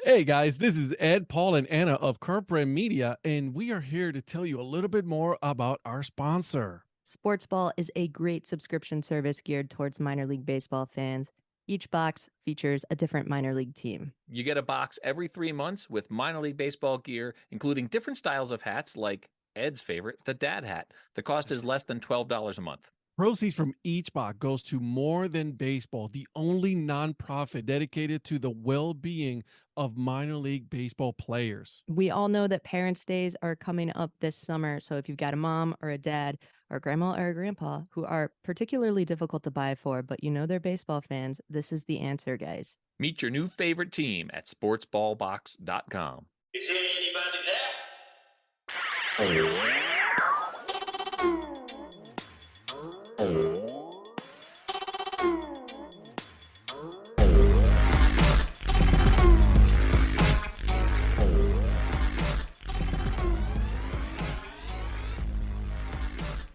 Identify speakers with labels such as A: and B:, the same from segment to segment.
A: Hey guys, this is Ed, Paul, and Anna of Curb Media, and we are here to tell you a little bit more about our sponsor.
B: Sports Ball is a great subscription service geared towards minor league baseball fans. Each box features a different minor league team.
C: You get a box every 3 months with minor league baseball gear, including different styles of hats like Ed's favorite, the dad hat. The cost is less than $12 a month.
A: Proceeds from each box goes to More Than Baseball, the only nonprofit dedicated to the well-being of minor league baseball players.
B: We all know that Parents' Days are coming up this summer, so if you've got a mom or a dad or a grandma or a grandpa who are particularly difficult to buy for, but you know they're baseball fans, this is the answer, guys.
C: Meet your new favorite team at sportsballbox.com.
D: Is there anybody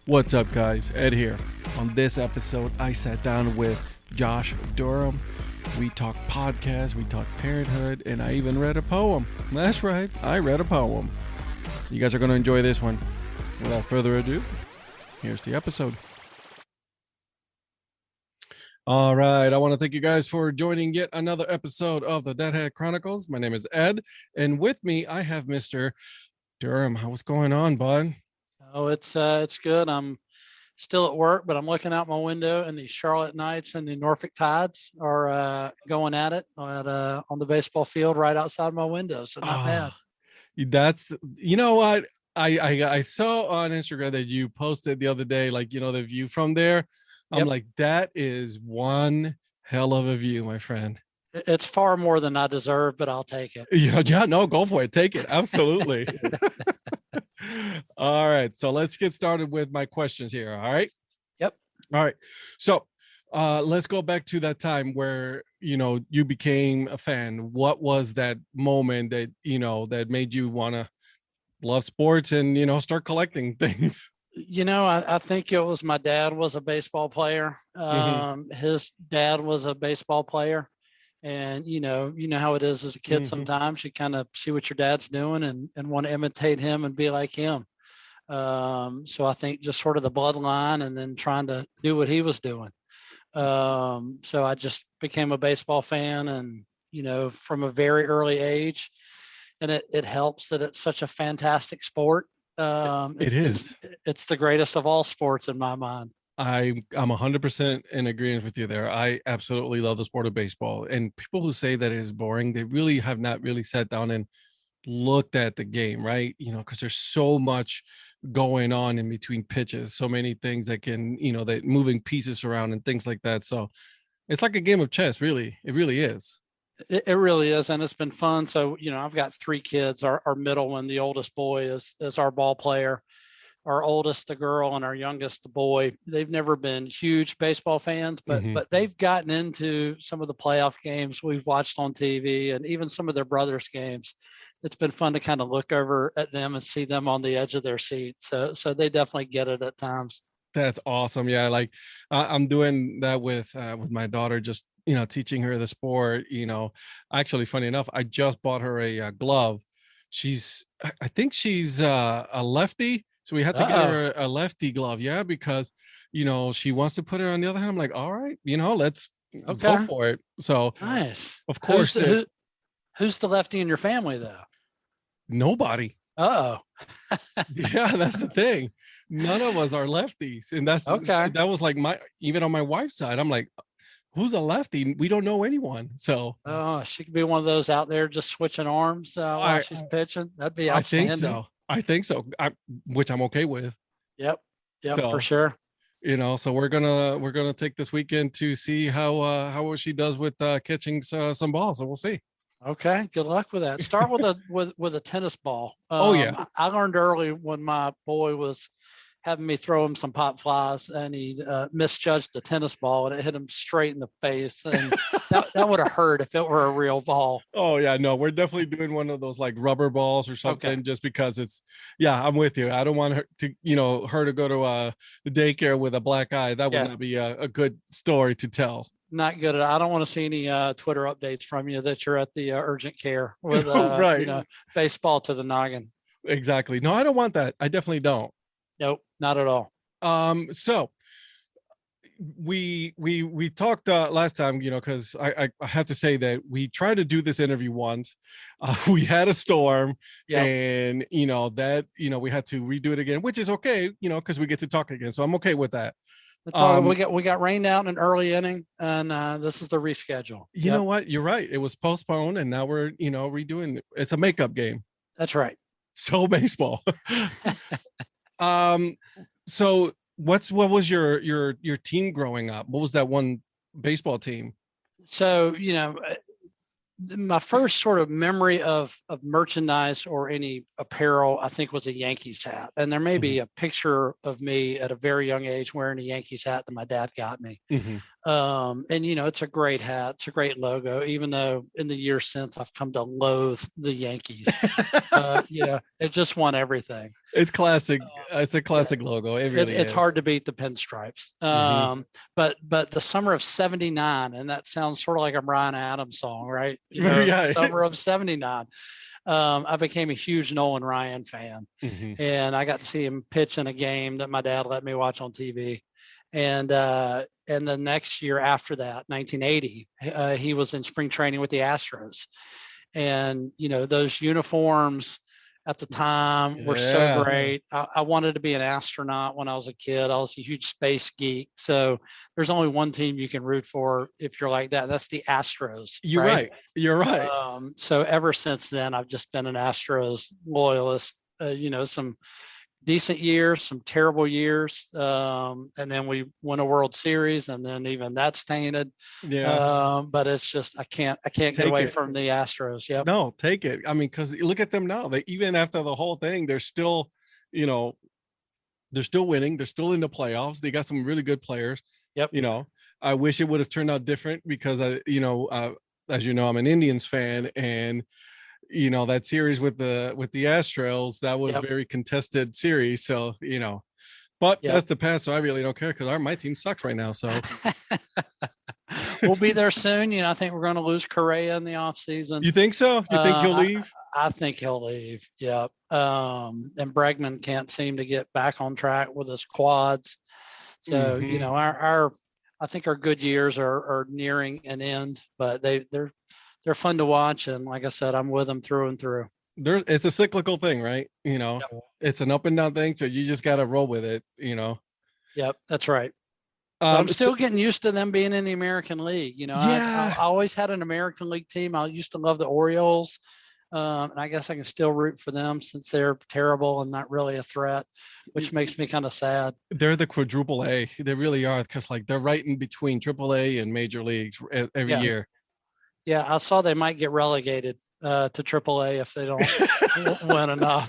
A: What's up, guys? Ed here. On this episode, I sat down with Josh Durham. We talked podcasts, we talked parenthood, and I even read a poem. That's right, I read a poem. You guys are going to enjoy this one. Without further ado, here's the episode. All right, I want to thank you guys for joining yet another episode of the Deadhead Chronicles. My name is Ed, and with me, I have Mr. Durham. What's going on, bud?
E: Oh, it's good. I'm still at work, but I'm looking out my window, and the Charlotte Knights and the Norfolk Tides are going at it on the baseball field right outside my window. So not bad.
A: That's, you know what? I saw on Instagram that you posted the other day, like, the view from there. I'm
E: Yep.
A: like, that is one hell of a view, my friend.
E: It's far more than I deserve, but I'll take it.
A: Yeah, no, go for it. Take it. Absolutely. All right. So let's get started with my questions here. All right.
E: Yep.
A: All right. So let's go back to that time where, you became a fan. What was that moment that, that made you want to love sports and, start collecting things?
E: I think it was my dad was a baseball player. His dad was a baseball player. And you know how it is as a kid. Sometimes you kind of see what your dad's doing and want to imitate him and be like him. So I think just sort of the bloodline and then trying to do what he was doing. So I just became a baseball fan and, from a very early age. And it helps that it's such a fantastic sport. It's the greatest of all sports in my mind.
A: I'm 100% in agreement with you there. I absolutely love the sport of baseball. And people who say that it is boring, they really have not really sat down and looked at the game, right? Because there's so much going on in between pitches, so many things that can, that moving pieces around and things like that. So it's like a game of chess, really. It really is.
E: It really is. And it's been fun. So, I've got 3 kids. Our middle one, the oldest boy is our ball player. Our oldest, the girl, and our youngest, the boy. They've never been huge baseball fans, but they've gotten into some of the playoff games we've watched on TV and even some of their brothers' games. It's been fun to kind of look over at them and see them on the edge of their seat. So they definitely get it at times.
A: That's awesome. Yeah, like I'm doing that with my daughter, just teaching her the sport. Actually, funny enough, I just bought her a glove. I think she's a lefty. So we had to get her a lefty glove, because she wants to put it on the other hand. I'm like, all right, let's go for it. So
E: nice.
A: Of course,
E: who's the lefty in your family though?
A: Nobody.
E: Oh,
A: yeah, that's the thing. None of us are lefties, and that's okay. That was like even on my wife's side. I'm like, who's a lefty? We don't know anyone. So
E: she could be one of those out there just switching arms while she's pitching. That'd be outstanding.
A: I think so. Which I'm okay with.
E: Yep, so, for sure.
A: So we're gonna take this weekend to see how she does with catching some balls. So we'll see.
E: Okay, good luck with that. Start with a tennis ball.
A: Yeah.
E: I learned early when my boy was having me throw him some pop flies, and he misjudged the tennis ball, and it hit him straight in the face. And that would have hurt if it were a real ball.
A: Oh yeah, no, we're definitely doing one of those like rubber balls or something, just because I'm with you. I don't want her to, her to go to the daycare with a black eye. That would not be a good story to tell.
E: not good at. I don't want to see any Twitter updates from you that you're at the urgent care with
A: Right.
E: baseball to the noggin.
A: Exactly. No, I don't want that. I definitely don't.
E: Nope, not at all.
A: So we talked last time, because I have to say that we tried to do this interview once. We had a storm,
E: Yep.
A: and that we had to redo it again, which is okay, because we get to talk again. So I'm okay with that.
E: It's all we got rained out in an early inning, and this is the reschedule.
A: You know what? You're right. It was postponed, and now we're redoing it. It's a makeup game.
E: That's right.
A: So baseball. So what was your team growing up? What was that one baseball team?
E: So my first sort of memory of merchandise or any apparel, I think, was a Yankees hat. And there may be a picture of me at a very young age wearing a Yankees hat that my dad got me. And it's a great hat. It's a great logo, even though in the years since I've come to loathe the Yankees. It just won everything.
A: It's classic. It's a classic logo. It really
E: it's
A: is.
E: hard to beat the pinstripes. But the summer of '79, and that sounds sort of like a Bryan Adams song, right? Summer of '79. I became a huge Nolan Ryan fan, and I got to see him pitch in a game that my dad let me watch on TV. And the next year after that, 1980, he was in spring training with the Astros, and those uniforms at the time were so great. I wanted to be an astronaut when I was a kid. I was a huge space geek. So there's only one team you can root for if you're like that. That's the Astros.
A: You're right. You're right.
E: So ever since then, I've just been an Astros loyalist. Some decent years, some terrible years, and then we won a World Series, and then even that's tainted. But it's just I can't get away from the Astros. Yep.
A: No, take it. I mean, because look at them now. They, even after the whole thing, they're still, they're still winning. They're still in the playoffs. They got some really good players.
E: Yep.
A: I wish it would have turned out different because as I'm an Indians fan, and that series with the Astros, that was very contested series. So, but that's the past. So I really don't care because my team sucks right now. So
E: we'll be there soon. I think we're going to lose Correa in the offseason.
A: You think so? Do you think he'll leave?
E: I think he'll leave. Yep. And Bregman can't seem to get back on track with his quads. So, I think our good years are nearing an end, but they're fun to watch, and like I said, I'm with them through and through.
A: It's a cyclical thing, right? It's an up and down thing, so you just got to roll with it.
E: Yep, that's right. I'm still getting used to them being in the American League. I always had an American League team. I used to love the Orioles, and I guess I can still root for them since they're terrible and not really a threat, which makes me kind of sad.
A: They're the quadruple A. They really are, because they're right in between triple A and major leagues every year.
E: Yeah, I saw they might get relegated to AAA if they don't win enough.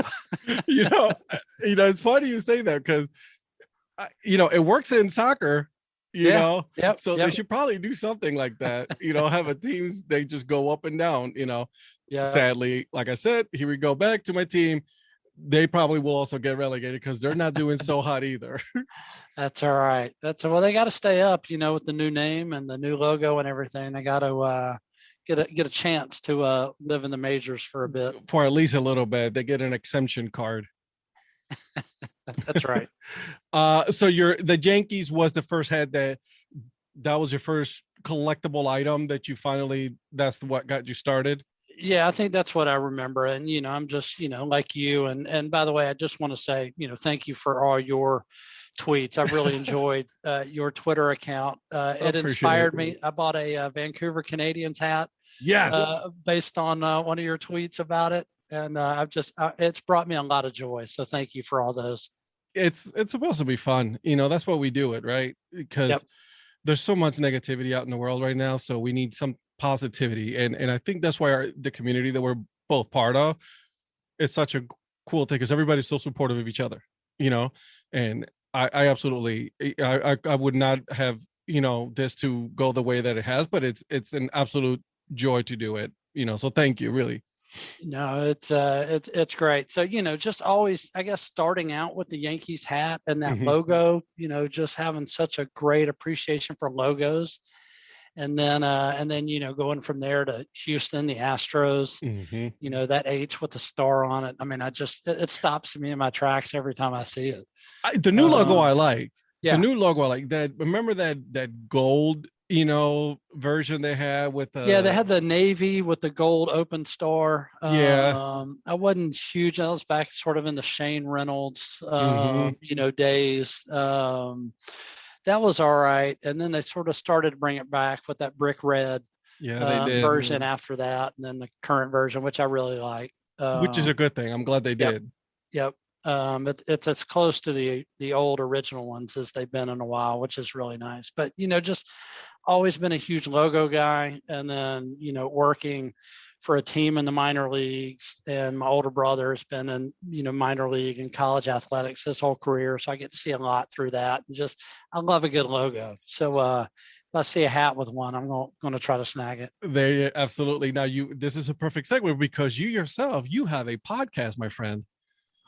A: It's funny you say that because, it works in soccer, know.
E: Yep,
A: so they should probably do something like that. Have a teams, they just go up and down.
E: Yeah.
A: Sadly, like I said, here we go back to my team. They probably will also get relegated because they're not doing so hot either.
E: That's all right. Well, they got to stay up, with the new name and the new logo and everything. They got to get a chance to live in the majors for a bit.
A: For at least a little bit. They get an exemption card.
E: That's right.
A: So the Yankees was the first hat that was your first collectible item that you finally, that's what got you started?
E: Yeah, I think that's what I remember. And, I'm just, like you. And by the way, I just want to say, thank you for all your tweets. I really enjoyed your Twitter account. It inspired me. I bought a Vancouver Canadians hat.
A: Yes.
E: Based on one of your tweets about it. And it's brought me a lot of joy. So thank you for all those.
A: It's supposed to be fun. That's why we do it, right? Because there's so much negativity out in the world right now. So we need some positivity. And I think that's why the community that we're both part of is such a cool thing, because everybody's so supportive of each other, and I absolutely, I would not have, this to go the way that it has, but it's an absolute joy to do it, so thank you, really.
E: No, it's great. So, just always, I guess, starting out with the Yankees hat and that logo, just having such a great appreciation for logos. And then, going from there to Houston, the Astros, that H with the star on it. I mean, it stops me in my tracks every time I see it.
A: The new logo I like.
E: Yeah.
A: The new logo I like. That, remember that gold, version they had with the
E: they had the navy with the gold open star. I wasn't huge. I was back sort of in the Shane Reynolds days. That was all right. And then they sort of started to bring it back with that brick red
A: they did.
E: version after that. And then the current version, which I really like.
A: Which is a good thing. I'm glad they did.
E: Yep. It's as close to the old original ones as they've been in a while, which is really nice. But, just always been a huge logo guy. And then, working for a team in the minor leagues, and my older brother has been in, minor league and college athletics his whole career. So I get to see a lot through that, and I love a good logo. So, if I see a hat with one, I'm going to try to snag it.
A: There, absolutely. Now this is a perfect segue, because you have a podcast, my friend.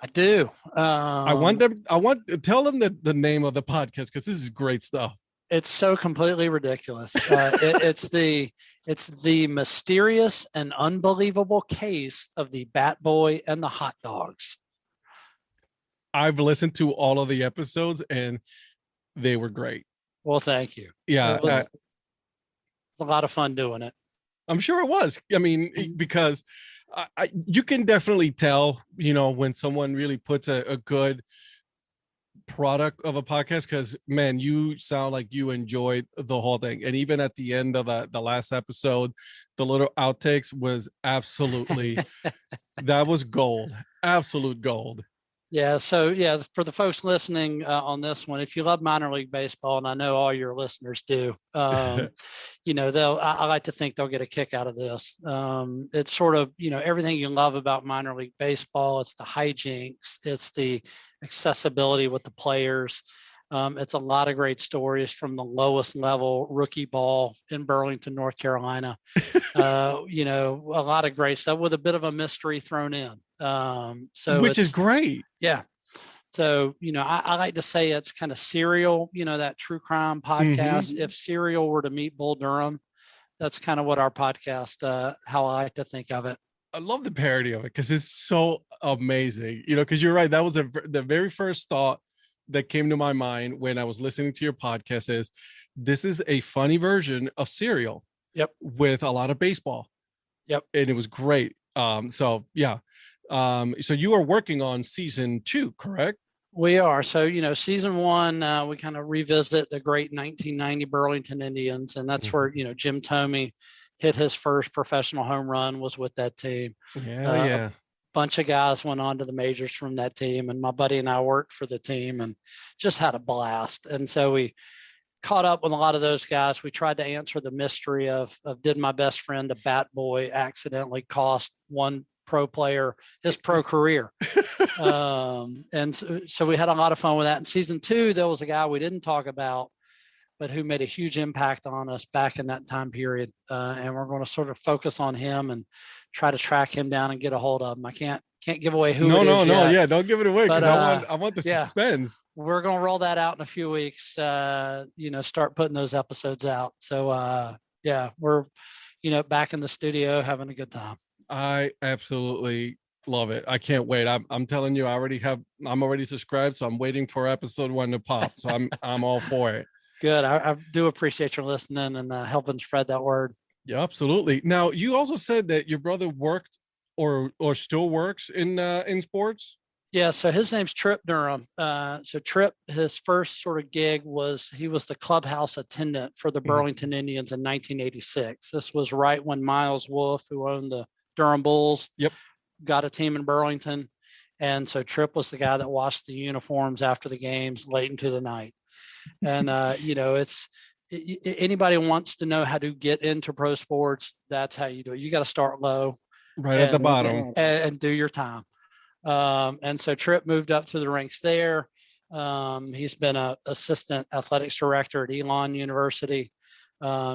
E: I do.
A: I want to tell them the name of the podcast, because this is great stuff.
E: It's so completely ridiculous. It's the mysterious and unbelievable case of the Bat Boy and the Hot Dogs.
A: I've listened to all of the episodes, and they were great.
E: Well, thank you.
A: Yeah,
E: it was a lot of fun doing it.
A: I'm sure it was. I mean, because you can definitely tell, when someone really puts a good product of a podcast, because, man, you sound like you enjoyed the whole thing. And even at the end of the last episode, the little outtakes was absolutely that was gold. Absolute gold.
E: Yeah. So, for the folks listening on this one, if you love minor league baseball, and I know all your listeners do, I like to think they'll get a kick out of this. It's sort of, everything you love about minor league baseball. It's the hijinks. It's the accessibility with the players. It's a lot of great stories from the lowest level rookie ball in Burlington, North Carolina. A lot of great stuff with a bit of a mystery thrown in.
A: Which is great.
E: Yeah. So, I like to say it's kind of Serial, that true crime podcast. If Serial were to meet Bull Durham, that's kind of what our podcast, how I like to think of it.
A: I love the parody of it, because it's so amazing, because you're right. That was the very first thought that came to my mind when I was listening to your podcast is, this is a funny version of Serial.
E: Yep.
A: With a lot of baseball.
E: Yep.
A: And it was great. So you are working on season 2, correct?
E: We are. So, season 1, we kind of revisit the great 1990 Burlington Indians. And that's where, Jim Thome hit his first professional home run, was with that team. A bunch of guys went on to the majors from that team. And my buddy and I worked for the team and just had a blast. And so we caught up with a lot of those guys. We tried to answer the mystery of did my best friend, the Bat Boy, accidentally cost one pro player his pro career. And so we had a lot of fun with that. In season 2, there was a guy we didn't talk about, but who made a huge impact on us back in that time period. And we're going to sort of focus on him and try to track him down and get a hold of him. I can't give away who it is yet.
A: Yeah, don't give it away, because I want the suspense.
E: We're going to roll that out in a few weeks, start putting those episodes out. So we're back in the studio having a good time.
A: I absolutely love it. I can't wait. I'm telling you, I'm already subscribed, so I'm waiting for episode 1 to pop. So I'm all for it.
E: Good. I do appreciate your listening and helping spread that word.
A: Yeah, absolutely. Now, you also said that your brother worked or still works in sports.
E: Yeah. So his name's Trip Durham. So Trip, his first sort of gig he was the clubhouse attendant for the Burlington Indians in 1986. This was right when Miles Wolff, who owned the Durham Bulls, got a team in Burlington. And so Trip was the guy that washed the uniforms after the games late into the night. And, anybody wants to know how to get into pro sports, that's how you do it. You got to start low.
A: Right at the bottom.
E: And do your time. And so Trip moved up through the ranks there. He's been an assistant athletics director at Elon University.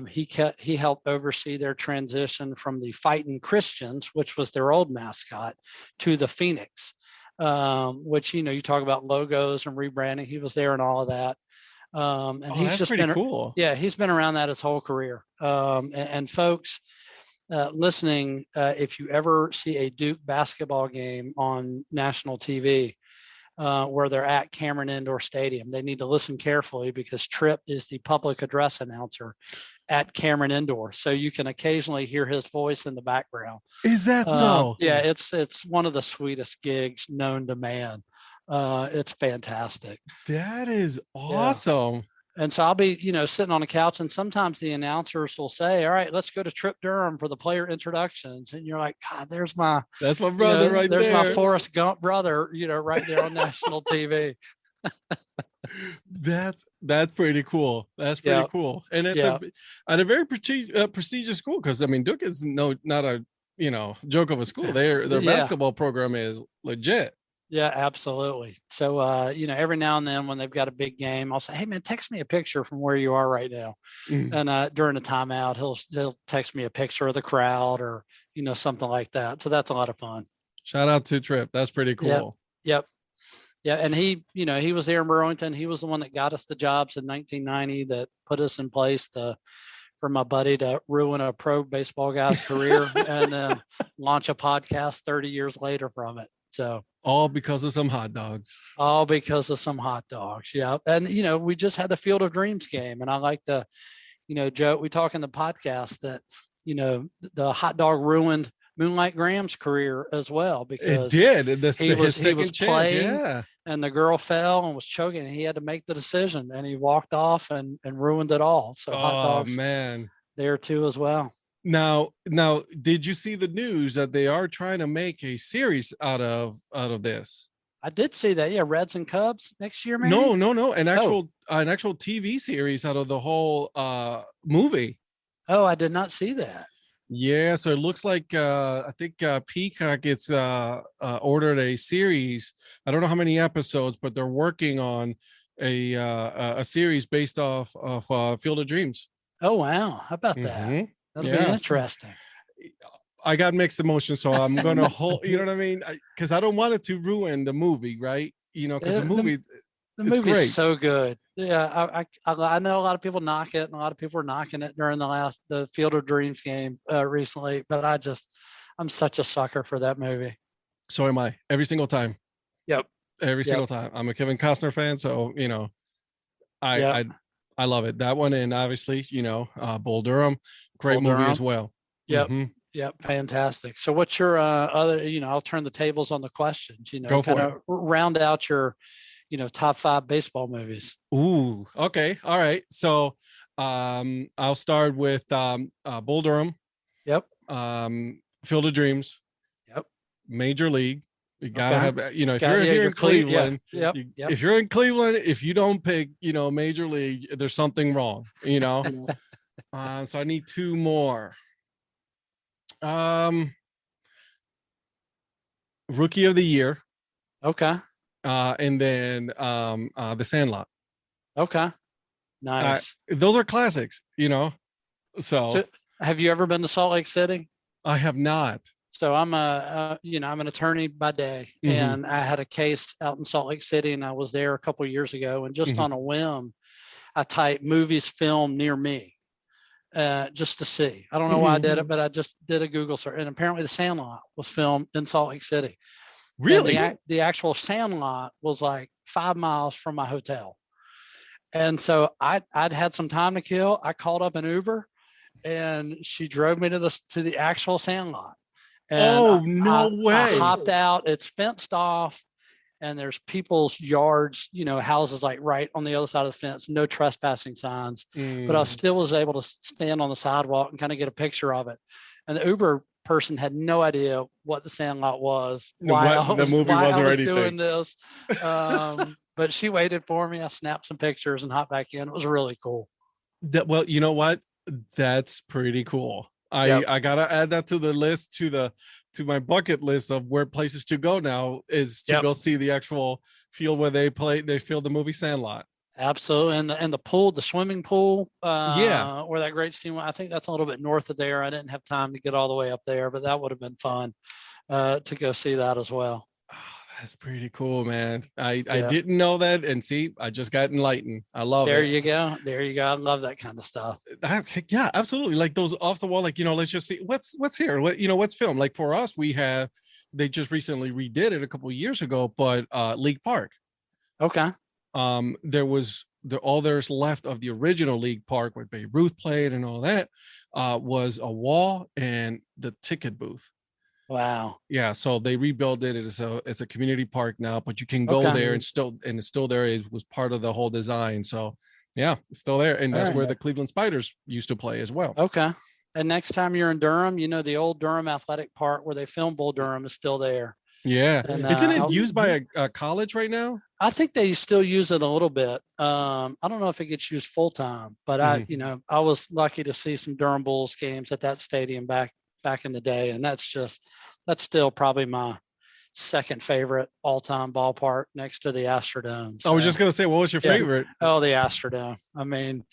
E: He helped oversee their transition from the Fighting Christians, which was their old mascot, to the Phoenix, which, you talk about logos and rebranding. He was there and all of that. And
A: Oh,
E: he's
A: that's
E: just
A: pretty
E: been,
A: cool.
E: yeah, he's been around that his whole career. And folks listening, if you ever see a Duke basketball game on national TV, where they're at Cameron Indoor Stadium, they need to listen carefully because Tripp is the public address announcer at Cameron Indoor. So you can occasionally hear his voice in the background.
A: Is that so?
E: Yeah, it's one of the sweetest gigs known to man. It's fantastic.
A: That is awesome.
E: And so I'll be, sitting on the couch, and sometimes the announcers will say, "All right, let's go to Tripp Durham for the player introductions." And you're like, "God,
A: That's my brother right
E: there's
A: there.
E: my Forrest Gump brother, right there on national TV."
A: That's pretty cool. That's pretty cool. And it's at a very prestigious school, because I mean, Duke is not a joke of a school. Their basketball program is legit.
E: Yeah, absolutely. So, every now and then when they've got a big game, I'll say, "Hey, man, text me a picture from where you are right now." And during the timeout, he'll text me a picture of the crowd or, something like that. So that's a lot of fun.
A: Shout out to Tripp. That's pretty cool.
E: Yep. Yeah. And he was there in Burlington. He was the one that got us the jobs in 1990 that put us in place for my buddy to ruin a pro baseball guy's career and then launch a podcast 30 years later from it. So
A: all because of some hot dogs.
E: All because of some hot dogs. Yeah. And, we just had the Field of Dreams game. And I like to, Joe, we talk in the podcast that, the hot dog ruined Moonlight Graham's career as well, because
A: it did.
E: He was
A: chance,
E: playing and the girl fell and was choking, and he had to make the decision, and he walked off and ruined it all. So hot dogs,
A: man,
E: there too as well.
A: Now, did you see the news that they are trying to make a series out of this?
E: I did see that. Yeah, Reds and Cubs next year, maybe?
A: No, an actual TV series out of the whole movie.
E: Oh, I did not see that.
A: Yeah, so it looks like I think Peacock gets ordered a series. I don't know how many episodes, but they're working on a series based off of Field of Dreams.
E: Oh wow, how about that? That'll be interesting.
A: I got mixed emotions, so I'm gonna hold. You know what I mean? Because I don't want it to ruin the movie, right? Because the movie.
E: The movie's so good. Yeah, I know a lot of people knock it, and a lot of people were knocking it during the Field of Dreams game recently. But I'm such a sucker for that movie.
A: So am I. Every single time.
E: Yep.
A: Every single time. I'm a Kevin Costner fan, so I love it. That one, and obviously, Bull Durham, great movie as well.
E: Yep. Yep. Fantastic. So what's your other? I'll turn the tables on the questions.
A: Go for it.
E: Round out your top 5 baseball movies.
A: Ooh, okay. All right. So I'll start with Bull Durham.
E: Yep.
A: Field of Dreams.
E: Yep.
A: Major League. You gotta have, if you're here in Cleveland, if you're in Cleveland, if you don't pick, Major League, there's something wrong, So I need 2 more. Rookie of the Year.
E: Okay.
A: And then The Sandlot.
E: Okay. Nice.
A: Those are classics, So
E: have you ever been to Salt Lake City?
A: I have not.
E: So I'm I'm an attorney by day, and I had a case out in Salt Lake City, and I was there a couple of years ago, and just on a whim, I typed movies filmed near me, just to see. I don't know why I did it, but I just did a Google search, and apparently The Sandlot was filmed in Salt Lake City.
A: Really?
E: The actual Sandlot was like 5 miles from my hotel. And so I'd had some time to kill. I called up an Uber, and she drove me to the actual Sandlot. And
A: no way.
E: I hopped out. It's fenced off, and there's people's yards, houses like right on the other side of the fence, no trespassing signs. But I still was able to stand on the sidewalk and kind of get a picture of it. And the Uber person had no idea what The Sandlot was, why I was doing this. But she waited for me. I snapped some pictures and hopped back in. It was really cool.
A: Well, you know what? That's pretty cool. I gotta add that to the list, to my bucket list of where places to go now, is to go see the actual field where they filmed the movie Sandlot.
E: Absolutely. And the pool, the swimming pool, where that great scene went. I think that's a little bit north of there. I didn't have time to get all the way up there, but that would have been fun to go see that as well.
A: Oh, That's pretty cool, man. I
E: Yeah.
A: didn't know that, and see, I just got enlightened. I love
E: There
A: it.
E: you go. There you go. I love that kind of stuff.
A: Yeah, absolutely. Like those off the wall, like, let's just see what's here. What's filmed. Like for us, they just recently redid it a couple of years ago, but League Park.
E: Okay.
A: There was all there's left of the original League Park where Babe Ruth played and all that was a wall and the ticket booth.
E: Wow.
A: Yeah, so they rebuilt it. It's a community park now, but you can go
E: Okay.
A: there and it's still there. It was part of the whole design. So yeah, it's still there. And that's
E: All
A: where
E: right.
A: the Cleveland Spiders used to play as well.
E: Okay. And next time you're in Durham, the old Durham Athletic Park where they filmed Bull Durham is still there.
A: Yeah.
E: And,
A: Isn't it used by a college right now?
E: I think they still use it a little bit. I don't know if it gets used full time, but I was lucky to see some Durham Bulls games at that stadium back in the day, and that's still probably my second favorite all-time ballpark next to the Astrodome.
A: I was just gonna say, what was your favorite?
E: Oh, the Astrodome. I mean,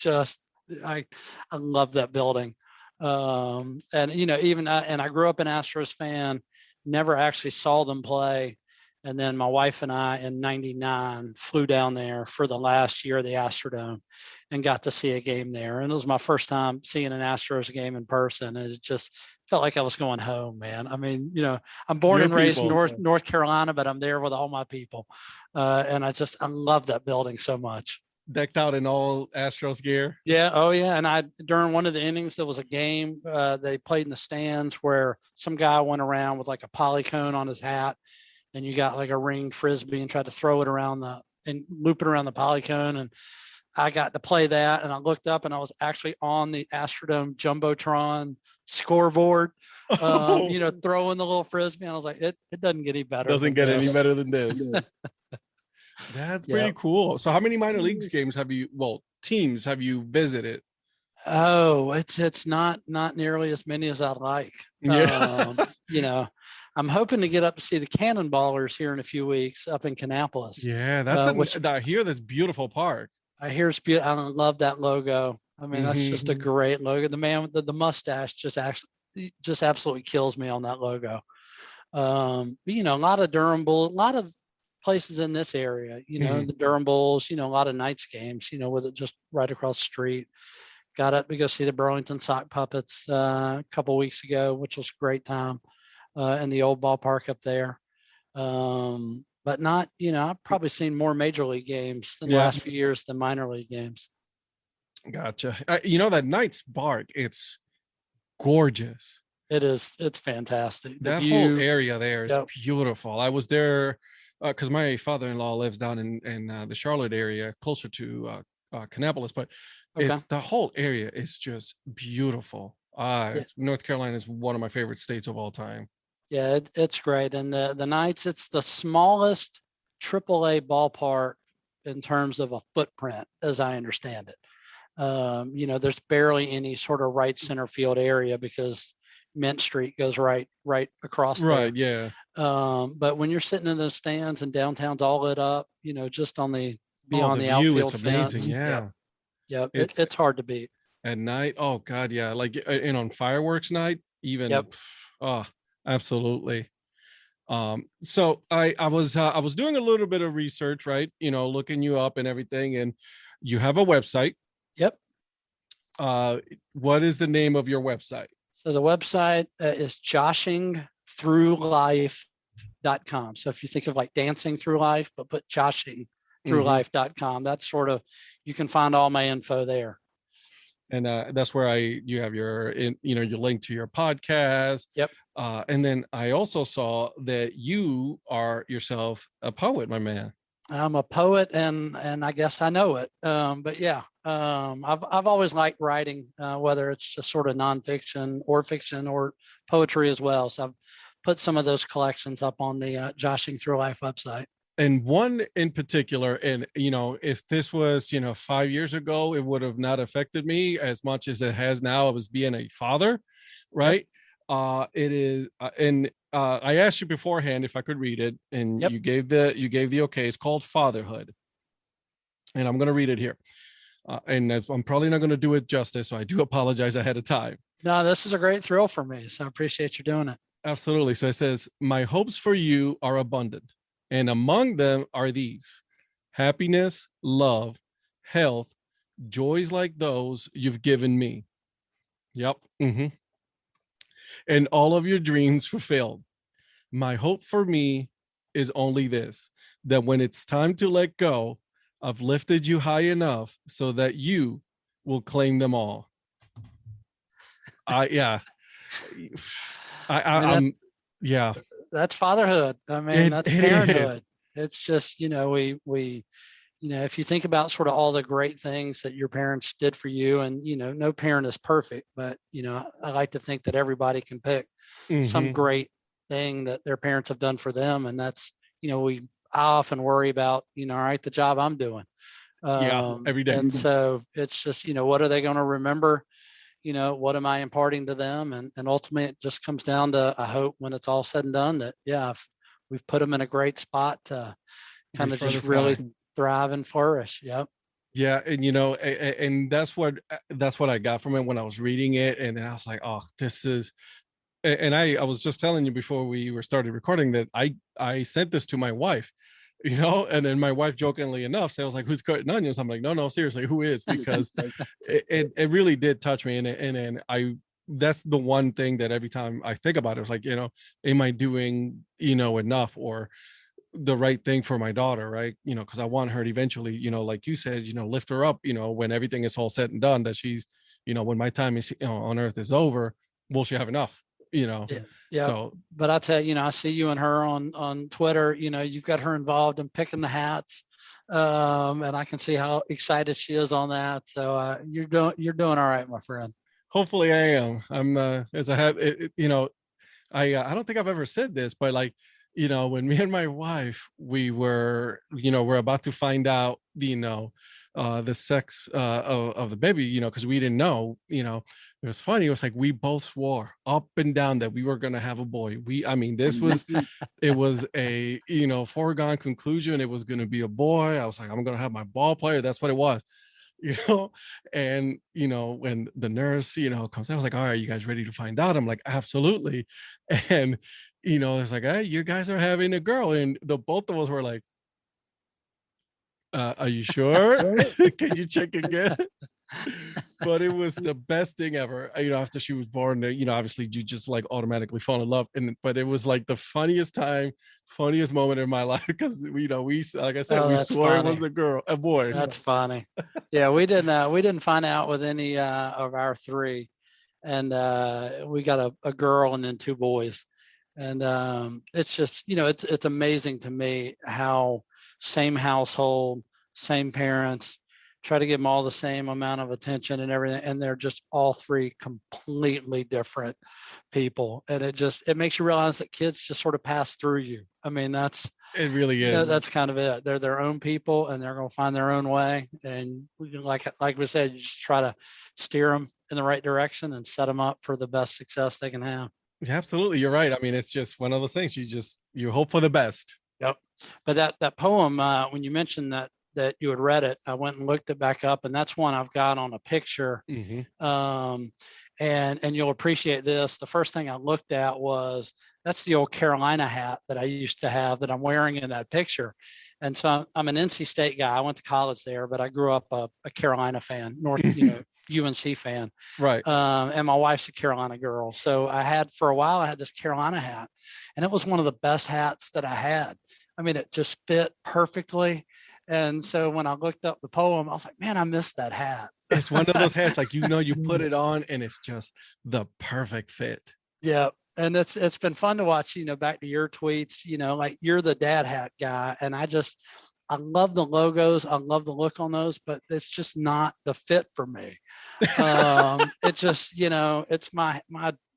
E: I love that building. And I grew up an Astros fan, never actually saw them play. And then my wife and I in '99 flew down there for the last year of the Astrodome and got to see a game there. And it was my first time seeing an Astros game in person. And it just felt like I was going home, man. I mean, I'm born and raised in North Carolina, but I'm there with all my people. And I love that building so much.
A: Decked out in all Astros gear.
E: Yeah. Oh yeah. And during one of the innings, there was a game they played in the stands where some guy went around with like a polycone on his hat, and you got like a ringed Frisbee and tried to throw it around and loop it around the polycone. And I got to play that. And I looked up and I was actually on the Astrodome Jumbotron scoreboard, throwing the little Frisbee. And I was like, it doesn't get any better.
A: Doesn't get any better than this. That's pretty cool. So how many minor leagues teams have you visited?
E: Oh, it's not nearly as many as I'd like.
A: Yeah.
E: I'm hoping to get up to see the Cannonballers here in a few weeks up in Kannapolis.
A: Yeah, I hear this beautiful park.
E: I hear it's beautiful. I love that logo. I mean, that's just a great logo. The man with the mustache just absolutely kills me on that logo. A lot of Durham Bulls, a lot of places in this area, the Durham Bulls, a lot of Knights games, with it just right across the street. Got up to go see the Burlington Sock Puppets a couple weeks ago, which was a great time in the old ballpark up there. But not, I've probably seen more major league games in the last few years than minor league games.
A: Gotcha. That Knights Park, it's gorgeous.
E: It is. It's fantastic.
A: That whole area there is beautiful. I was there because my father-in-law lives down in the Charlotte area, closer to Kannapolis, but the whole area is just beautiful. North Carolina is one of my favorite states of all time.
E: Yeah, it's great. And the Knights, it's the smallest AAA ballpark in terms of a footprint, as I understand it. There's barely any sort of right center field area because Mint Street goes right across there.
A: Right, yeah.
E: But when you're sitting in those stands and downtown's all lit up, just on the beyond the
A: view,
E: outfield
A: it's
E: fence.
A: amazing. Yeah.
E: It's hard to beat.
A: At night, oh God, yeah. Like and on fireworks night, even absolutely. So I was doing a little bit of research, right? Looking you up and everything, and you have a website.
E: Yep.
A: What is the name of your website?
E: So the website is joshingthroughlife.com. So if you think of like dancing through life, but put joshingthroughlife.com, that's sort of, you can find all my info there.
A: And that's where you have your link to your podcast.
E: Yep.
A: And then I also saw that you are yourself a poet, my man.
E: I'm a poet, and I guess I know it. But yeah, I've always liked writing, whether it's just sort of nonfiction or fiction or poetry as well. So I've put some of those collections up on the Joshing Through Life website.
A: And one in particular, and if this was 5 years ago, it would have not affected me as much as it has now. It was being a father, right? Yep. It is, and I asked you beforehand if I could read it, and you gave the okay. It's called Fatherhood, and I'm going to read it here. And I'm probably not going to do it justice, so I do apologize ahead of time.
E: No, this is a great thrill for me, so I appreciate you doing it.
A: Absolutely. So it says, "My hopes for you are abundant. And among them are these: happiness, love, health, joys like those you've given me. Yep. And all of your dreams fulfilled. My hope for me is only this, that when it's time to let go, I've lifted you high enough so that you will claim them all. Yeah.
E: I mean,
A: I'm yeah.
E: that's fatherhood. I mean, that's
A: It
E: parenthood.
A: is.
E: It's just, we if you think about sort of all the great things that your parents did for you, and no parent is perfect, but I like to think that everybody can pick some great thing that their parents have done for them. And that's, I often worry about, all right, the job I'm doing.
A: Yeah, every day.
E: And so it's just, what are they going to remember? What am I imparting to them? And ultimately it just comes down to, I hope when it's all said and done, that, yeah, we've put them in a great spot to kind of just really thrive and flourish. Yep.
A: Yeah, and and that's what I got from it when I was reading it, and I was like, oh, this is. And I was just telling you before we were started recording that I sent this to my wife, and then my wife jokingly enough said, I was like, who's cutting onions? I'm like, no, seriously, who is? Because it really did touch me, and then that's the one thing that every time I think about it, it's like, am I doing enough or the right thing for my daughter, right? Because I want her to eventually, like you said, lift her up, when everything is all said and done, that she's, when my time is on earth is over, will she have enough?
E: Yeah.
A: So,
E: but I tell you, I see you and her on Twitter. You've got her involved in picking the hats, and I can see how excited she is on that. So you're doing all right, my friend.
A: Hopefully, I am. I'm as I have, I don't think I've ever said this, but like, when me and my wife, we're about to find out, the sex of the baby, because we didn't know, it was funny. It was like, we both swore up and down that we were going to have a boy. This was, it was a, foregone conclusion. It was going to be a boy. I was like, I'm going to have my ball player. That's what it was. And when the nurse comes out, I was like, all right, you guys ready to find out? I'm like, absolutely. And it's like, hey, you guys are having a girl, and the both of us were like, are you sure? Can you check again? But it was the best thing ever. After she was born, obviously you just like automatically fall in love. But it was like the funniest moment in my life, because we like I said, we swore it was a boy.
E: That's funny. Yeah, we didn't find out with any of our three, and we got a girl and then two boys. And it's just, it's amazing to me how same household, same parents, try to give them all the same amount of attention and everything, and they're just all three completely different people. And it makes you realize that kids just sort of pass through you. I mean,
A: it really is.
E: That's kind of it. They're their own people, and they're going to find their own way. And like we said, you just try to steer them in the right direction and set them up for the best success they can have.
A: Yeah, absolutely, you're right. It's just one of those things. You hope for the best.
E: Yep. But that poem, when you mentioned that you had read it, I went and looked it back up, and that's one I've got on a picture. And you'll appreciate this. The first thing I looked at was, that's the old Carolina hat that I used to have that I'm wearing in that picture. And so I'm an NC State guy. I went to college there, but I grew up a Carolina fan, UNC fan.
A: Right.
E: And my wife's a Carolina girl. So I had this Carolina hat, and it was one of the best hats that I had. It just fit perfectly. And so when I looked up the poem, I was like, man, I missed that hat.
A: It's one of those hats, like, you put it on and it's just the perfect fit.
E: Yeah. And it's been fun to watch, back to your tweets, like, you're the dad hat guy. And I love the logos. I love the look on those, but it's just not the fit for me. It just, it's my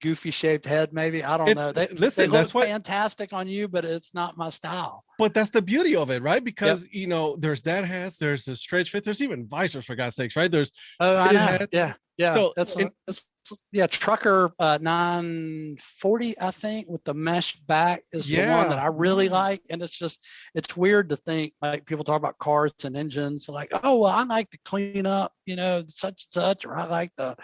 E: goofy shaped head, maybe. I don't know. They look fantastic on you, but it's not my style.
A: But that's the beauty of it, right? Because there's dad hats, there's the stretch fits, there's even visors, for God's sakes, right? There's
E: I know. Hats. Yeah.
A: So
E: that's Trucker 940, I think, with the mesh back is the one that
A: Yeah.
E: I really like. And it's weird to think, like, people talk about cars and engines, like, oh, well, I like to clean up, such and such, or I like the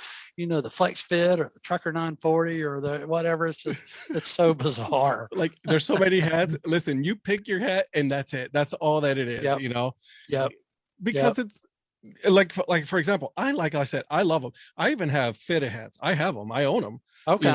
E: Flex Fit or the Trucker 940 or the whatever. It's so bizarre.
A: Like, there's so many hats. Listen, you pick your hat and that's it. That's all that it is,
E: Yep. Yep.
A: because it's like, for example, like I said, I love them. I even have fitted hats. I have them. I own them.
E: Okay.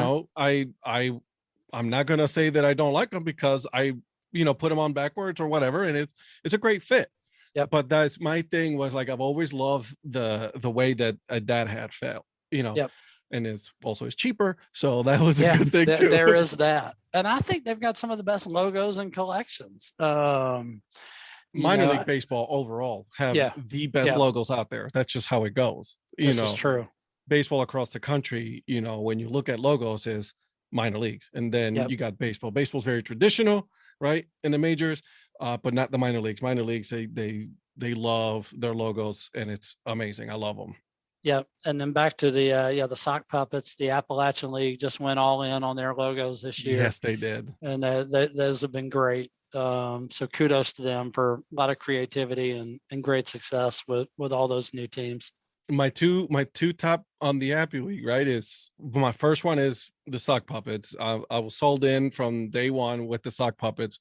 A: I'm not going to say that I don't like them, because I, put them on backwards or whatever. And it's a great fit.
E: Yep.
A: But that's my thing, was like, I've always loved the way that a dad hat felt,
E: Yep.
A: and it's cheaper. So that was a good thing too.
E: There is that. And I think they've got some of the best logos and collections.
A: Minor league baseball overall have the best logos out there. That's just how it goes.
E: This is true.
A: Baseball across the country, when you look at logos, is minor leagues, and then you got baseball. Baseball's very traditional, right, in the majors, but not the minor leagues. Minor leagues, they love their logos, and it's amazing. I love them.
E: Yeah, and then back to the sock puppets. The Appalachian League just went all in on their logos this year.
A: Yes, they did,
E: and those have been great. So kudos to them for a lot of creativity and great success with all those new teams.
A: My two top on the Appy League, right, is, my first one is the sock puppets. I was sold in from day one with the sock puppets,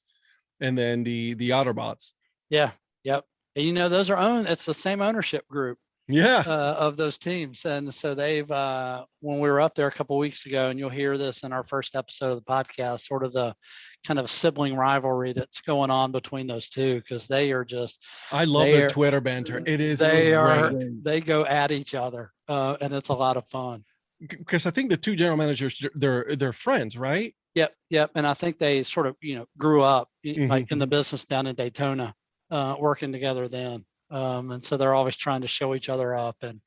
A: and then the Otterbots.
E: Yeah, yep. And those are it's the same ownership group.
A: Yeah.
E: Of those teams. And so they've, when we were up there a couple of weeks ago, and you'll hear this in our first episode of the podcast, sort of the kind of sibling rivalry that's going on between those two, because they are just,
A: I love their Twitter banter. It is,
E: they go at each other, and it's a lot of fun.
A: Because I think the two general managers, they're friends, right?
E: Yep. And I think they sort of, grew up like in the business down in Daytona, working together then. And so they're always trying to show each other up, and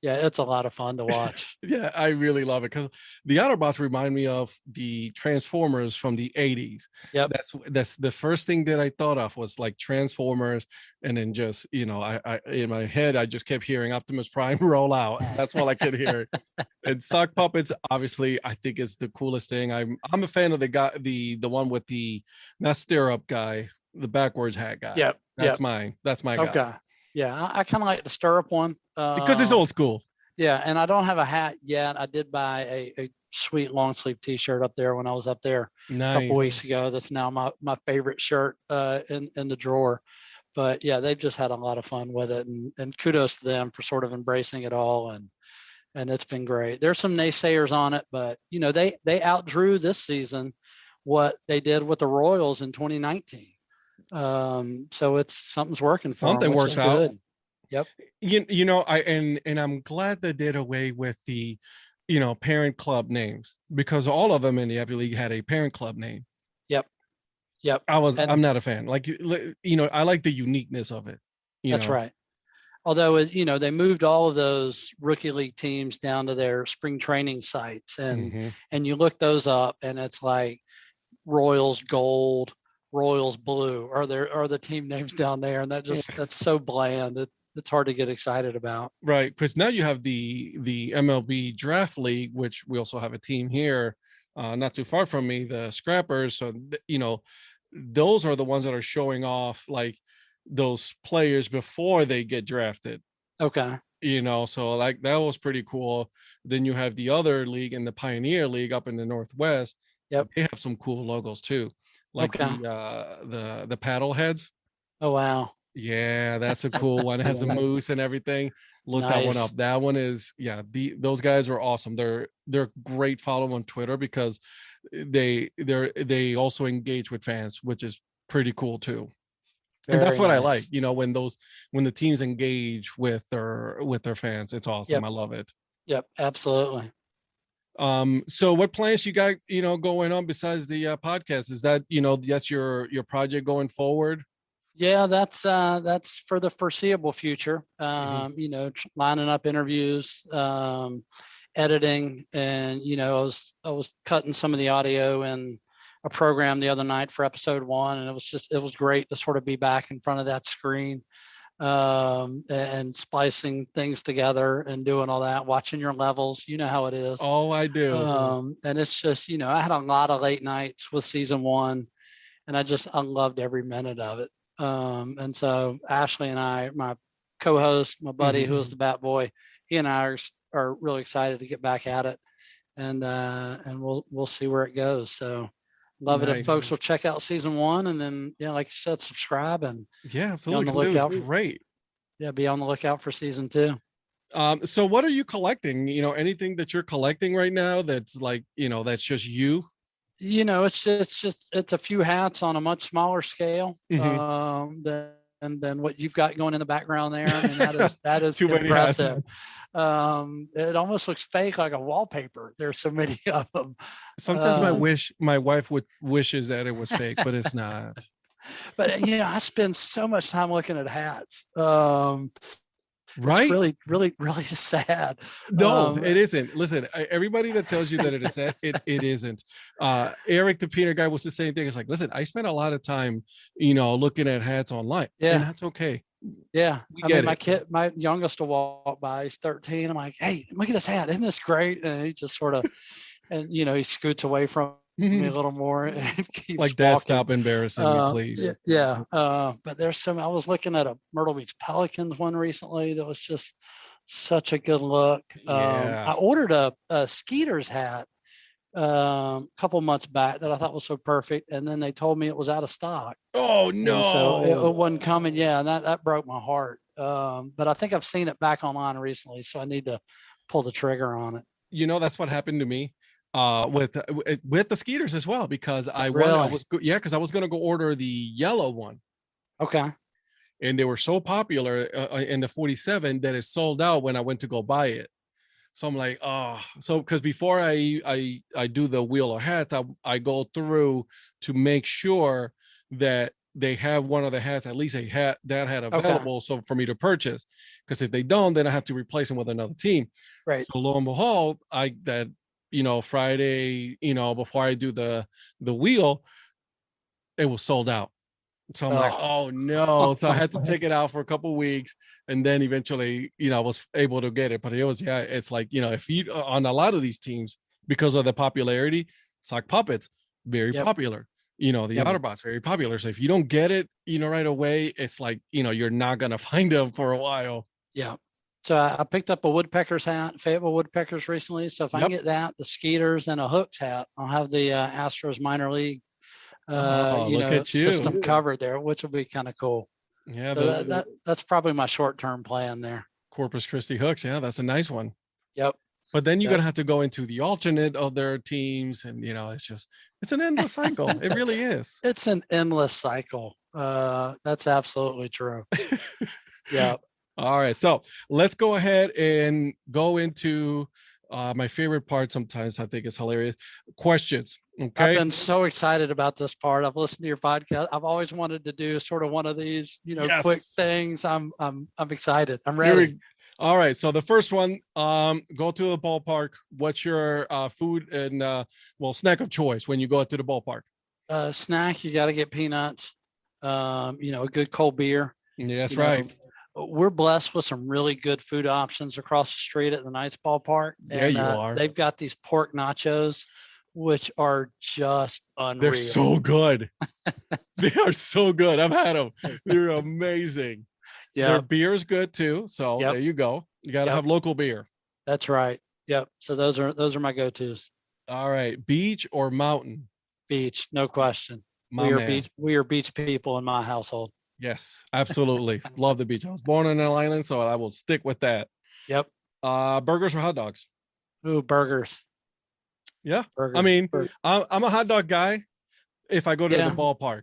E: it's a lot of fun to watch.
A: Yeah, I really love it, because the Autobots remind me of the Transformers from the 80s.
E: Yep.
A: That's the first thing that I thought of, was like Transformers, and then just, I in my head, I just kept hearing Optimus Prime roll out. That's all I could hear. And sock puppets, obviously, I think is the coolest thing. I'm a fan of the guy, the one with the, not stirrup guy, the backwards hat guy.
E: Yep.
A: That's mine. That's my guy.
E: Okay. Yeah, I kind of like the stirrup one.
A: Because it's old school.
E: Yeah, and I don't have a hat yet. I did buy a sweet long sleeve T-shirt up there when I was up there a couple weeks ago. That's now my favorite shirt in the drawer. But yeah, they've just had a lot of fun with it, and kudos to them for sort of embracing it all, and it's been great. There's some naysayers on it, but they outdrew this season what they did with the Royals in 2019. So something's working for
A: something
E: them,
A: works out.
E: Good. Yep.
A: I'm glad they did away with the parent club names, because all of them in the Appy League had a parent club name.
E: Yep.
A: I'm not a fan. Like, I like the uniqueness of it.
E: That's right. Although they moved all of those rookie league teams down to their spring training sites, and you look those up, and it's like Royals Gold, Royals Blue are the team names down there, and that's so bland. It's hard to get excited about.
A: Right, because now you have the MLB Draft League, which we also have a team here, not too far from me, the Scrappers. So those are the ones that are showing off like those players before they get drafted.
E: Okay.
A: So like that was pretty cool. Then you have the other league, in the Pioneer League up in the Northwest.
E: Yep.
A: They have some cool logos too, like the paddle heads.
E: Oh wow.
A: Yeah, that's a cool one. It has a moose and everything. Look that one up. That one is, those guys are awesome. They're great follow on Twitter, because they also engage with fans, which is pretty cool too. And that's what I like, when the teams engage with their fans. It's awesome.
E: Yep.
A: I love it.
E: Yep, absolutely.
A: So what plans you got, going on besides the podcast? Is that, that's your project going forward?
E: Yeah, that's for the foreseeable future. Lining up interviews, editing, and I was cutting some of the audio in a program the other night for episode 1, and it was great to sort of be back in front of that screen. and splicing things together and doing all that, watching your levels. You know how it is.
A: Oh, I do.
E: And it's just, I had a lot of late nights with season 1, and I loved every minute of it. And so Ashley and I, my co-host, my buddy, who was the bat boy, he and I are really excited to get back at it, and we'll see where it goes. So love it if folks will check out season 1, and then like you said, subscribe, and
A: absolutely,
E: be on the lookout.
A: Great.
E: Be on the lookout for season 2.
A: So what are you collecting? Anything that you're collecting right now that's like, that's just you?
E: It's a few hats on a much smaller scale than what you've got going in the background there. I mean, that is
A: Too
E: impressive. It almost looks fake, like a wallpaper. There's so many of them.
A: Sometimes my wife wishes that it was fake, but it's not.
E: But I spend so much time looking at hats.
A: Right?
E: It's really, really, really sad.
A: No, it isn't. Listen, everybody that tells you that it is sad, it isn't. Eric, the peanut guy, was the same thing. It's like, listen, I spent a lot of time, looking at hats online. And that's okay.
E: Yeah. I mean, my youngest will walk by, he's 13. I'm like, hey, look at this hat. Isn't this great? And he just sort of, and he scoots away from me a little more and keeps
A: like, Dad,
E: walking.
A: stop embarrassing me, please.
E: But there's I was looking at a Myrtle Beach Pelicans one recently that was just such a good look. I ordered a Skeeter's hat a couple months back that I thought was so perfect, and then they told me it was out of stock.
A: Oh no!
E: And so it wasn't coming. And that broke my heart. But I think I've seen it back online recently, so I need to pull the trigger on it.
A: That's what happened to me with the Skeeters as well, because I was going to go order the yellow one.
E: Okay.
A: And they were so popular in the 47 that it sold out when I went to go buy it. So I'm like, because before I do the wheel of hats, I go through to make sure that they have one of the hats, at least a hat that had available, so for me to purchase. Because if they don't, then I have to replace them with another team.
E: Right.
A: So lo and behold, Friday, before I do the wheel, it was sold out. So I'm like, oh no. So I had to take it out for a couple of weeks, and then eventually, I was able to get it. But it was, it's like, if you, on a lot of these teams, because of the popularity, sock puppets, very popular. The Otterbots, very popular. So if you don't get it, right away, it's like, you're not going to find them for a while.
E: Yeah. So I picked up a Woodpeckers hat, Fayetteville Woodpeckers recently. So if I can get that, the Skeeters, and a Hooks hat, I'll have the Astros minor league system covered there, which will be kind of cool. Yeah. So that's probably my short-term plan there.
A: Corpus Christi Hooks. Yeah, that's a nice one.
E: Yep.
A: But then you're going to have to go into the alternate of their teams. And, it's an endless cycle. It really is.
E: It's an endless cycle. That's absolutely true. Yeah.
A: All right. So let's go ahead and go into my favorite part. Sometimes I think it's hilarious. Questions. Okay.
E: I've been so excited about this part. I've listened to your podcast. I've always wanted to do sort of one of these, quick things. I'm excited. I'm ready.
A: All right. So the first one, go to the ballpark. What's your food and snack of choice when you go to the ballpark?
E: Snack, you got to get peanuts. A good cold beer.
A: Yeah, that's right.
E: We're blessed with some really good food options across the street at the Knights ballpark. And,
A: you are.
E: They've got these pork nachos, which are just unreal.
A: They're so good. They are so good. I've had them. They're amazing. Yeah. Their beer is good too. So there you go. You got to have local beer.
E: That's right. Yep. So those are my go-tos.
A: All right. Beach or mountain?
E: Beach, no question. We are beach people in my household.
A: Yes, absolutely. Love the beach. I was born on an island, so I will stick with that.
E: Yep.
A: Burgers or hot dogs?
E: Ooh, burgers.
A: Yeah. Burgers. I mean, I'm a hot dog guy if I go to the ballpark,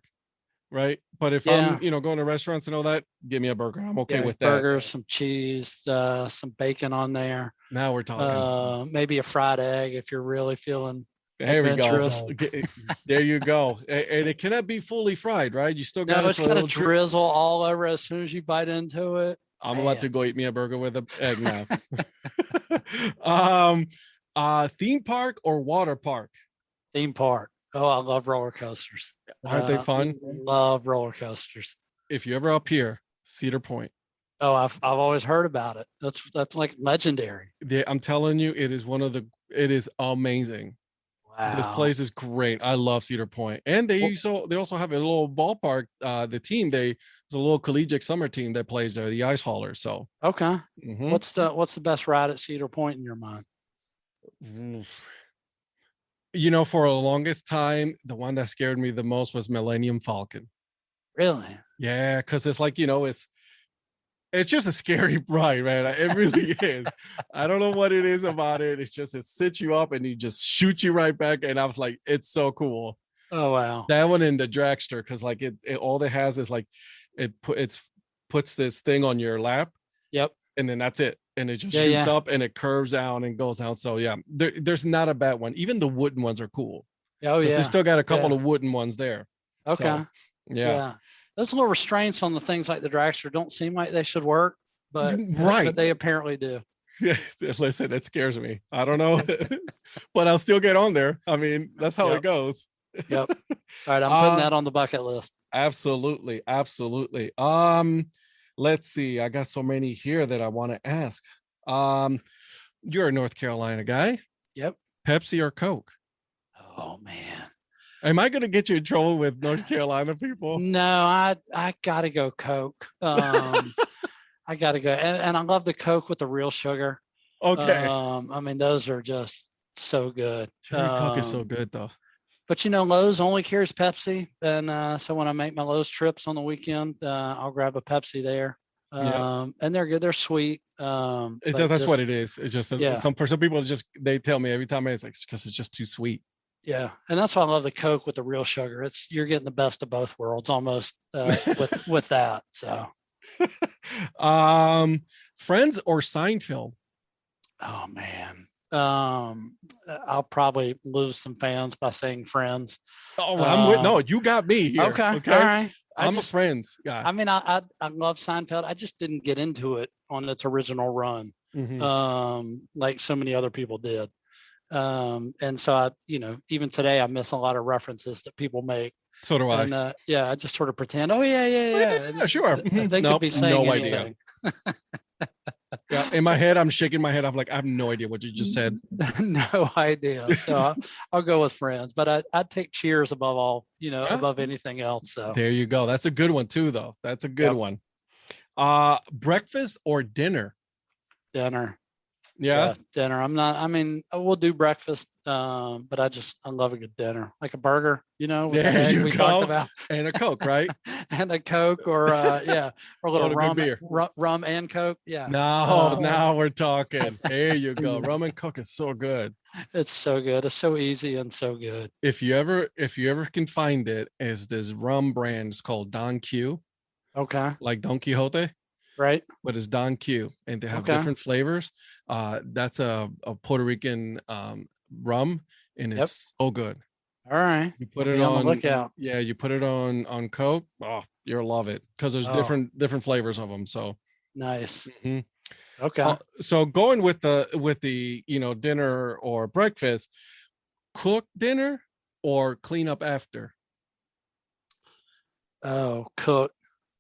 A: right? But if I'm, going to restaurants and all that, give me a burger. I'm okay with that.
E: Burgers, some cheese, some bacon on there.
A: Now we're talking.
E: Maybe a fried egg if you're really feeling
A: There we go. There you go. And it cannot be fully fried, right? You still got
E: to. It's got to drizzle all over as soon as you bite into it.
A: I'm about to go eat me a burger with an egg now. Theme park or water park?
E: Theme park. Oh, I love roller coasters.
A: Aren't they fun?
E: Love roller coasters.
A: If you're ever up here, Cedar Point,
E: Oh, I've always heard about it. That's like legendary.
A: I'm telling you, it is amazing. This
E: Wow.
A: place is great. I love Cedar Point, and they also have a little ballpark. The team there's a little collegiate summer team that plays there, the Ice Haulers. So
E: Okay.
A: mhm.
E: What's the best ride at Cedar Point in your mind?
A: You know, for the longest time, the one that scared me the most was Millennium Falcon.
E: Really?
A: Yeah, because it's like, it's just a scary ride, man. It really is. I don't know what it is about it. It's just it sits you up and he just shoots you right back. And I was like, it's so cool.
E: Oh wow.
A: That one in the dragster, because like it all it has is like puts this thing on your lap.
E: Yep.
A: And then that's it. And it just
E: Yeah,
A: shoots
E: yeah.
A: up and it curves down and goes down. So yeah, there's not a bad one. Even the wooden ones are cool.
E: Oh
A: 'Cause
E: yeah.
A: they still got a couple
E: Yeah.
A: of wooden ones there.
E: Okay.
A: So, yeah.
E: Yeah. Those little restraints on the things like the dragster don't seem like they should work, but
A: Right.
E: but they apparently do.
A: Yeah, listen, it scares me. I don't know, but I'll still get on there. I mean, that's how
E: Yep.
A: it goes.
E: Yep. All right, I'm putting that on the bucket list.
A: Absolutely, absolutely. Let's see. I got so many here that I want to ask. You're a North Carolina guy.
E: Yep.
A: Pepsi or Coke?
E: Oh man.
A: Am I gonna get you in trouble with North Carolina people?
E: No, I gotta go Coke. I gotta go, and I love the Coke with the real sugar.
A: Okay.
E: I mean, those are just so good.
A: Cherry Coke is so good though.
E: But Lowe's only carries Pepsi, and so when I make my Lowe's trips on the weekend, I'll grab a Pepsi there.
A: Yeah.
E: And they're good. They're sweet.
A: That's what it is. It's just
E: Yeah.
A: for some people, they tell me every time it's like because it's just too sweet.
E: Yeah, and that's why I love the Coke with the real sugar. You're getting the best of both worlds almost with that. So,
A: Friends or Seinfeld?
E: oh man, I'll probably lose some fans by saying Friends.
A: Oh, I'm with no. You got me here.
E: Okay, all right.
A: I'm a Friends guy.
E: I mean, I love Seinfeld. I just didn't get into it on its original run, like so many other people did. And so I, even today I miss a lot of references that people make.
A: So do I.
E: And yeah, I just sort of pretend, oh yeah.
A: Sure.
E: They could be saying anything.
A: Idea. Yeah, in my head, I'm shaking my head. I'm like, I have no idea what you just said.
E: No idea. So I'll go with Friends, but I'd take Cheers above all, above anything else. So
A: there you go. That's a good one too, though. That's a good one. Breakfast or dinner?
E: Dinner.
A: Yeah,
E: dinner. We'll do breakfast, but I love a good dinner, like a burger, with the egg we talked about,
A: and a Coke, right?
E: And a Coke, or or a little rum,
A: beer.
E: Rum and Coke. Yeah.
A: Now we're talking. There you go. Rum and Coke is so good.
E: It's so good. It's so easy and so good.
A: If you ever can find it, is this rum brand? It's called Don Q.
E: Okay.
A: Like Don Quixote.
E: Right.
A: But it's Don Q, and they have different flavors. That's a Puerto Rican rum, and it's so good.
E: All right.
A: You put it on.
E: Look out.
A: Yeah, you put it on Coke. Oh, you'll love it because there's different flavors of them. So
E: nice.
A: Mm-hmm.
E: Okay.
A: So going with the dinner or breakfast, cook dinner or clean up after.
E: Oh, cook.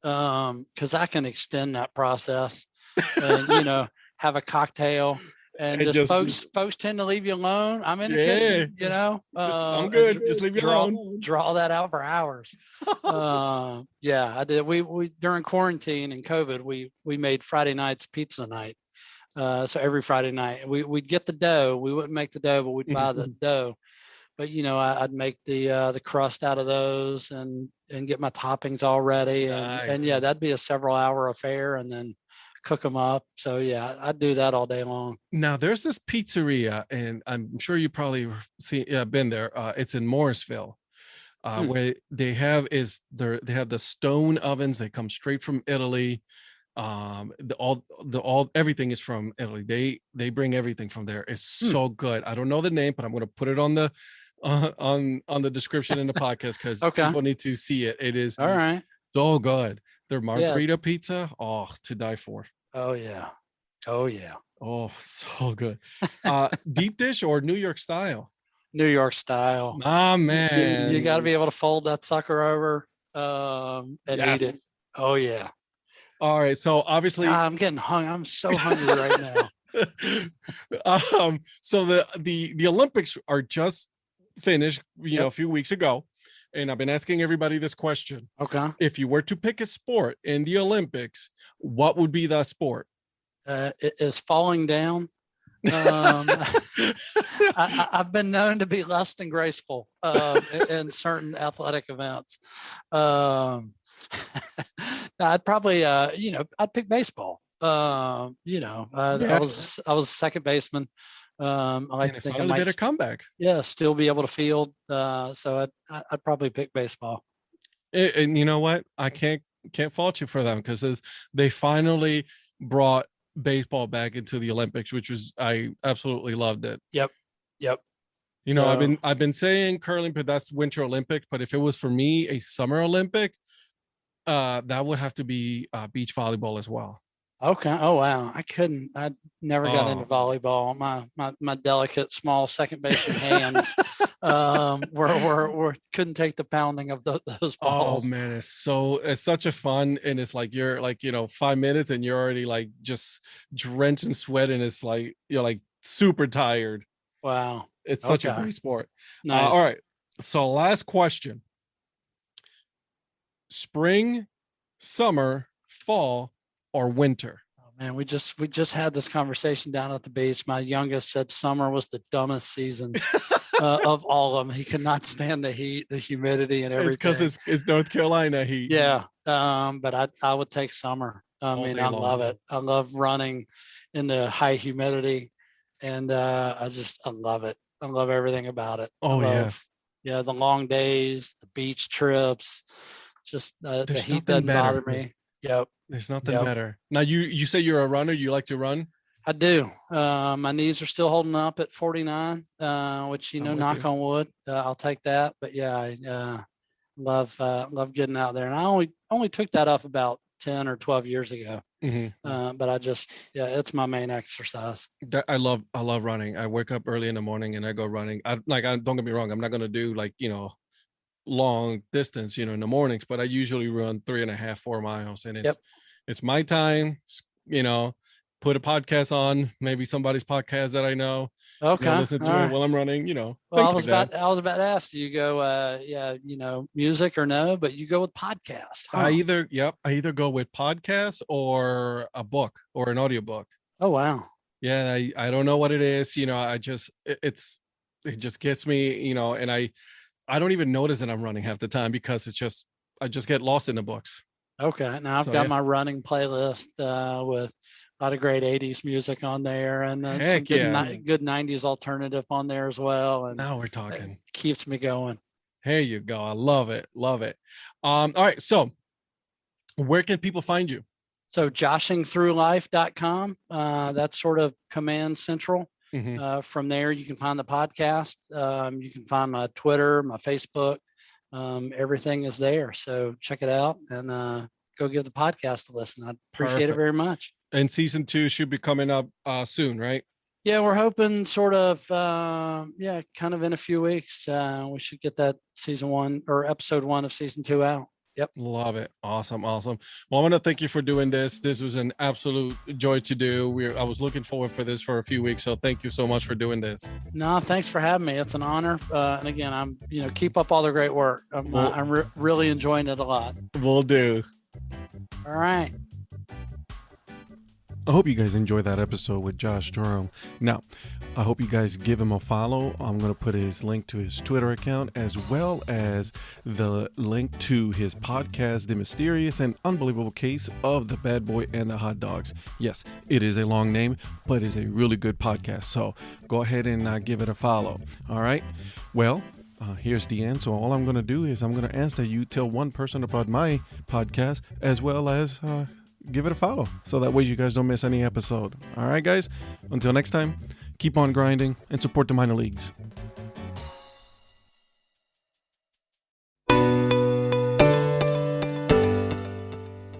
E: Because I can extend that process and have a cocktail and just folks tend to leave you alone. I'm in the kitchen,
A: I'm good. Just leave you alone.
E: Draw that out for hours. Yeah, I did. We during quarantine and COVID, we made Friday nights pizza night. So every Friday night we'd get the dough. We wouldn't make the dough, but we'd buy the dough. But I'd make the crust out of those and get my toppings all ready, and yeah, that'd be a several hour affair, and then cook them up. So yeah, I'd do that all day long.
A: Now there's this pizzeria, and I'm sure you probably been there. It's in Morrisville, where they have the stone ovens. They come straight from Italy. Everything is from Italy. They bring everything from there. It's so good. I don't know the name, but I'm going to put it on the description in the podcast because people need to see it. It is
E: all right.
A: So good. Their margarita pizza, to die for.
E: Oh yeah.
A: Oh, so good. Deep dish or New York style?
E: New York style.
A: Ah, man.
E: You got to be able to fold that sucker over and eat it. Oh yeah.
A: All right. So obviously,
E: God, I'm getting I'm so hungry right now.
A: So the Olympics are just finished, a few weeks ago, and I've been asking everybody this question.
E: Okay.
A: If you were to pick a sport in the Olympics, what would be the sport?
E: It is falling down. I've been known to be less than graceful in certain athletic events. I'd probably, I'd pick baseball. I was second baseman. I like
A: And
E: to
A: it
E: think I
A: finally
E: might,
A: made a comeback.
E: still be able to field. So I'd probably pick baseball.
A: And you know what? I can't fault you for them, because they finally brought baseball back into the Olympics, which was, I absolutely loved it.
E: Yep.
A: I've been saying curling, but that's Winter Olympic. But if it was for me a Summer Olympic, that would have to be beach volleyball as well.
E: Okay. Oh wow. I never got into
A: Oh.
E: volleyball. My delicate small second baseman hands were couldn't take the pounding of those
A: Oh
E: balls.
A: man, it's such a fun, and it's like you're like 5 minutes and you're already like just drenched in sweat, and it's like you're like super tired.
E: Wow.
A: It's such a
E: Okay.
A: great sport.
E: Nice.
A: All right. So last question. Spring, summer, fall, or winter?
E: Oh, man, we just had this conversation down at the beach. My youngest said summer was the dumbest season of all of them. He could not stand the heat, the humidity, and everything.
A: It's because it's North Carolina heat.
E: Yeah. But I would take summer. I mean, I love it. I love running in the high humidity, and I love it. I love everything about it.
A: Oh,
E: yeah. The long days, the beach trips, just the heat doesn't bother me. Yep.
A: There's nothing better. Now you say you're a runner. You like to run?
E: I do. My knees are still holding up at 49, which, knock on wood, I'll take that. But yeah, I love getting out there. And I only took that up about 10 or 12 years ago.
A: Mm-hmm.
E: But it's my main exercise.
A: I love running. I wake up early in the morning and I go running. I don't get me wrong. I'm not going to do long distance, in the mornings, but I usually run 3.5, 4 miles, and it's my time, put a podcast on, maybe somebody's podcast that I know.
E: Okay.
A: Listen to it while I'm running,
E: Well, I was about to ask, do you go, music or no, but you go with podcasts. Huh?
A: I either go with podcasts or a book or an audiobook.
E: Oh, wow.
A: Yeah. I don't know what it is. It just gets me, and I don't even notice that I'm running half the time, because I just get lost in the books.
E: Okay. Now I've got my running playlist with a lot of great 80s music on there, and then some good 90s alternative on there as well. And
A: now we're talking.
E: It keeps me going.
A: Here you go. I love it. Love it. All right. So where can people find you?
E: So joshingthroughlife.com. That's sort of command central.
A: Mm-hmm.
E: From there, you can find the podcast. You can find my Twitter, my Facebook. Everything is there. So check it out and go give the podcast a listen. I'd appreciate it very much. And
A: season 2 should be coming up soon, right?
E: Yeah, we're hoping sort of, kind of in a few weeks. We should get that season 1 or episode 1 of season 2 out. Yep.
A: Love it. Awesome. Well, I want to thank you for doing this. This was an absolute joy to do. I was looking forward for this for a few weeks. So thank you so much for doing this.
E: No, thanks for having me. It's an honor. And again, I'm, keep up all the great work. I'm really enjoying it a lot.
A: Will do.
E: All right.
A: I hope you guys enjoyed that episode with Josh Durham. Now, I hope you guys give him a follow. I'm going to put his link to his Twitter account, as well as the link to his podcast, The Mysterious and Unbelievable Case of the Bad Boy and the Hot Dogs. Yes, it is a long name, but it's a really good podcast. So go ahead and give it a follow. All right. Well, here's the end. So all I'm going to do is I'm going to ask that you tell one person about my podcast, as well as give it a follow, so that way you guys don't miss any episode. All right, guys, until next time, keep on grinding and support the minor leagues.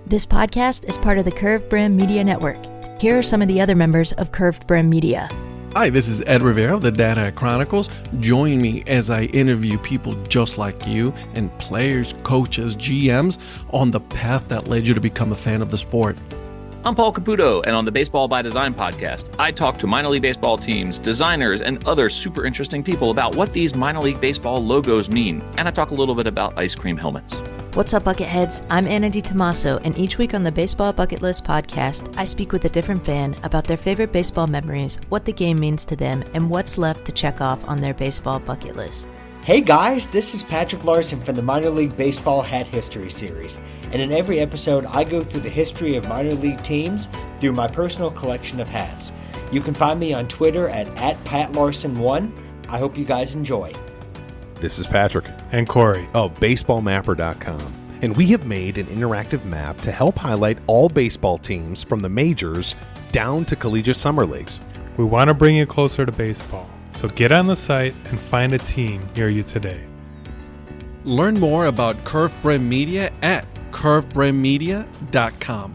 D: This podcast is part of the Curved Brim Media Network. Here are some of the other members of Curved Brim Media:
A: Hi, this is Ed Rivera of the Dad Hat Chronicles. Join me as I interview people just like you and players, coaches, GMs on the path that led you to become a fan of the sport.
C: I'm Paul Caputo, and on the Baseball by Design podcast, I talk to minor league baseball teams, designers, and other super interesting people about what these minor league baseball logos mean. And I talk a little bit about ice cream helmets.
D: What's up, Bucketheads? I'm Anna DiTomaso, and each week on the Baseball Bucket List podcast, I speak with a different fan about their favorite baseball memories, what the game means to them, and what's left to check off on their baseball bucket list.
F: Hey guys, this is Patrick Larson from the Minor League Baseball Hat History Series, and in every episode I go through the history of minor league teams through my personal collection of hats. You can find me on Twitter at @PatLarson1. I hope you guys enjoy.
G: This is Patrick
H: and Corey
G: of BaseballMapper.com, and we have made an interactive map to help highlight all baseball teams from the majors down to collegiate summer leagues.
H: We want to bring you closer to baseball. So get on the site and find a team near you today.
A: Learn more about Curve Brim Media at curvebrimmedia.com.